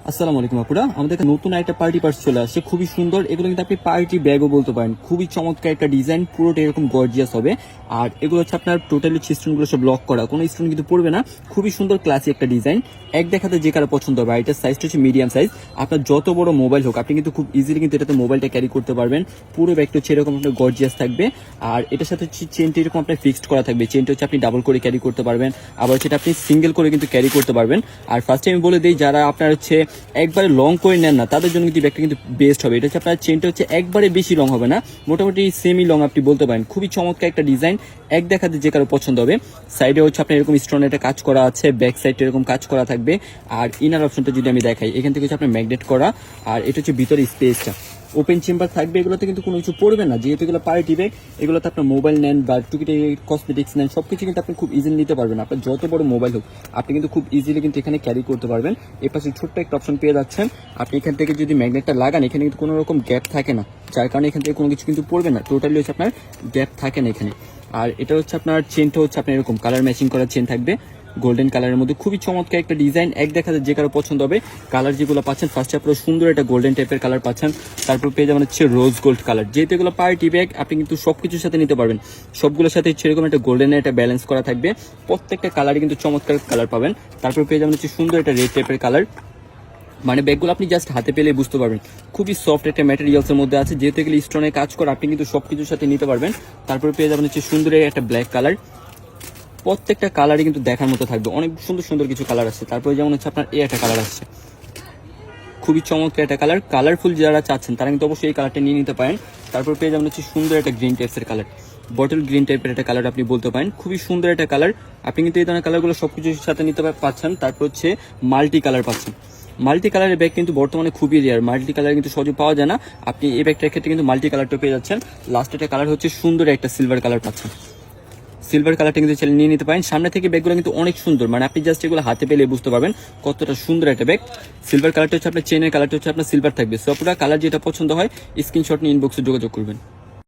আসসালামু আলাইকুম আপুরা, আমাদের কাছে নতুন একটা পার্টি পার্স চলে আসছে, খুবই সুন্দর। এগুলো কিন্তু আপনি পার্টি ব্যাগও বলতে পারেন। খুবই চমৎকার একটা ডিজাইন, পুরোটা এরকম গর্জিয়াস হবে। আর এগুলো হচ্ছে আপনার টোটালি স্টোনগুলো সব লক করা, কোনো স্টোন কিন্তু পড়বে না। খুবই সুন্দর ক্লাসি একটা ডিজাইন, এক দেখাতে যে কারো পছন্দ হবে। আর এটার সাইজটা হচ্ছে মিডিয়াম সাইজ। আপনার যত বড় মোবাইল হোক আপনি কিন্তু খুব ইজিলি কিন্তু এটাতে মোবাইলটা ক্যারি করতে পারবেন। পুরো ব্যাগটা হচ্ছে এরকম আপনার গর্জিয়াস থাকবে। আর এটার সাথে হচ্ছে চেনটা এরকম আপনার ফিক্সড করা থাকবে। চেনটা হচ্ছে আপনি ডাবল করে ক্যারি করতে পারবেন, আবার সেটা আপনি সিঙ্গেল করে কিন্তু ক্যারি করতে পারবেন। আর ফার্স্টে আমি বলে দিই, যারা আপনার হচ্ছে একবারে লং করে নেন না তাদের জন্য কিন্তু ব্যাগটা কিন্তু বেস্ট হবে। এটা হচ্ছে আপনার চেনটা হচ্ছে একবারে বেশি লং হবে না, মোটামুটি সেমি লং আপনি বলতে পারেন। খুবই চমৎকার একটা ডিজাইন, এক দেখাতে যে কারো পছন্দ হবে। সাইডে হচ্ছে আপনার এরকম স্টোনের একটা কাজ করা আছে, ব্যাক সাইডে এরকম কাজ করা থাকবে। আর ইনার অপশনটা যদি আমি দেখাই, এখান থেকে হচ্ছে আপনার ম্যাগনেট করা। আর এটা হচ্ছে ভিতরে স্পেসটা ওপেন চেম্বার থাকবে। এগুলোতে কিন্তু কোনো কিছু পড়বে না, যেহেতু এগুলো পার্টি ব্যাগ। এগুলোতে আপনার মোবাইল নেন বা টুকিটাকি কসমেটিক্স নেন, সবকিছু কিন্তু আপনি খুব ইজিলি নিতে পারবেন। আপনার যত বড় মোবাইল হোক আপনি কিন্তু খুব ইজিলি কিন্তু এখানে ক্যারি করতে পারবেন। এর পাশে ছোট্ট একটা অপশন পেয়ে যাচ্ছেন। আপনি এখান থেকে যদি ম্যাগনেটটা লাগান, এখানে কিন্তু কোনো রকম গ্যাপ থাকে না, যার কারণে এখান থেকে কোনো কিছু কিন্তু পড়বে না। টোটালি হচ্ছে আপনার গ্যাপ থাকে না এখানে। আর এটা হচ্ছে আপনার চেনটা হচ্ছে আপনার এরকম কালার ম্যাচিং করা চেন থাকবে, গোল্ডেন কালারের মধ্যে। খুবই চমৎকার একটা ডিজাইন, এক দেখাতে যে কারো পছন্দ হবে। কালার যেগুলো পাচ্ছেন, ফার্স্টে আপনার সুন্দর একটা গোল্ডেন টাইপের কালার পাচ্ছেন, তারপর পেয়ে যাবেন হচ্ছে রোজ গোল্ড কালার। যেহেতু এগুলো পার্টি ব্যাগ আপনি কিন্তু সবকিছুর সাথে নিতে পারবেন। সবগুলোর সাথে সেরকম একটা গোল্ডেনের একটা ব্যালেন্স করা থাকবে। প্রত্যেকটা কালারই কিন্তু চমৎকার কালার পাবেন। তারপর পেয়ে যাবেন হচ্ছে সুন্দর একটা রেড টাইপের কালার। মানে ব্যাগগুলো আপনি জাস্ট হাতে পেলে বুঝতে পারবেন খুবই সফট একটা ম্যাটেরিয়ালসের মধ্যে আছে। যেহেতু এগুলো স্টোনের কাজ করে আপনি কিন্তু সবকিছুর সাথে নিতে পারবেন। তারপরে পেয়ে যাবেন হচ্ছে সুন্দর একটা ব্ল্যাক কালার। প্রত্যেকটা কালারই কিন্তু দেখার মতো থাকবে, অনেক সুন্দর সুন্দর কিছু কালার আছে। তারপরে যেমন হচ্ছে আপনার একটা কালার আসছে, খুবই চমৎকার একটা কালার। কালারফুল যারা চাচ্ছেন তারা কিন্তু অবশ্যই এই কালারটা নিয়ে নিতে পারেন। তারপর পেয়ে যাবেন হচ্ছে সুন্দর একটা গ্রিন টাইপসের কালার, বটল গ্রিন টাইপের একটা কালার আপনি বলতে পারেন। খুবই সুন্দর একটা কালার, আপনি কিন্তু এই ধরনের কালারগুলো সবকিছুর সাথে নিতে পাচ্ছেন। তারপর হচ্ছে মাল্টি কালার পাচ্ছেন। মাল্টি কালারের ব্যাগ কিন্তু বর্তমানে খুবই রেয়ার, মাল্টি কালার কিন্তু সহজে পাওয়া যায় না। আপনি এই ব্যাগটার ক্ষেত্রে কিন্তু মাল্টি কালারটা পেয়ে যাচ্ছেন। লাস্ট একটা কালার হচ্ছে সুন্দর একটা সিলভার কালার পাচ্ছেন। সিলভার কালারটা কিন্তু চাইলে নিয়ে নিতে পারেন। সামনে থেকে ব্যাগগুলো কিন্তু অনেক সুন্দর, মানে আপনি জাস্ট এগুলো হাতে পেলে বুঝতে পারবেন কতটা সুন্দর একটা ব্যাগ। সিলভার কালারটা হচ্ছে আপনার চেনের কালারটা হচ্ছে আপনার সিলভার থাকবে। সো আপনার কালার যেটা পছন্দ হয় স্ক্রিনশট নিয়ে ইনবক্সে যোগাযোগ করবেন।